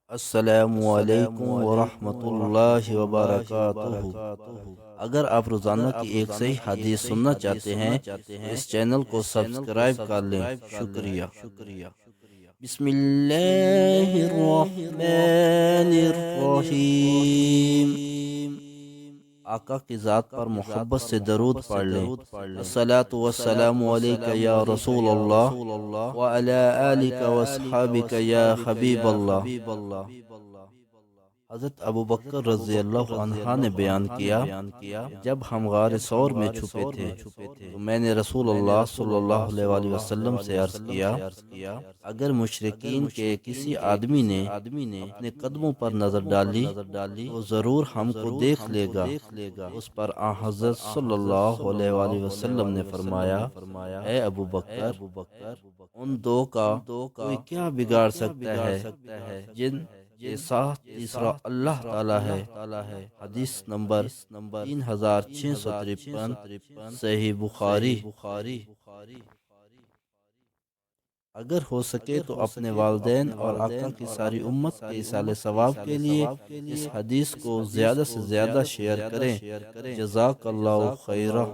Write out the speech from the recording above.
السلام علیکم ورحمۃ اللہ وبرکاتہ۔ اگر آپ روزانہ کی ایک صحیح حدیث سننا چاہتے ہیں تو اس چینل کو سبسکرائب کر لیں۔ شکریہ۔ بسم اللہ الرحمن الرحیم۔ آقا کی ذات پر محبت سے درود پڑھ لیں۔ الصلاۃ والسلام علیک یا رسول اللہ وعلی آلک واصحابک یا حبیب اللہ۔ حضرت ابوبکر رضی اللہ عنہ نے بیان کیا، جب ہم غار ثور میں چھپے تھے تو میں نے رسول اللہ صلی اللہ علیہ وآلہ وسلم سے عرض کیا، اگر مشرکین کے کسی آدمی نے اپنے قدموں پر نظر ڈالی تو ضرور ہم کو دیکھ لے گا۔ اس پر آن حضرت صلی اللہ علیہ وآلہ وسلم نے فرمایا، اے ابوبکر، ان دو کا کوئی کیا بگاڑ سکتا ہے جن کے ساتھ تیسرا اللہ تعالی ہے۔ حدیث نمبر 3653، صحیح بخاری۔ اگر ہو سکے تو اپنے والدین اور آقا کی ساری امت کے ایصال ثواب کے لیے اس حدیث کو زیادہ سے زیادہ شیئر کریں۔ جزاک اللہ خیرہ۔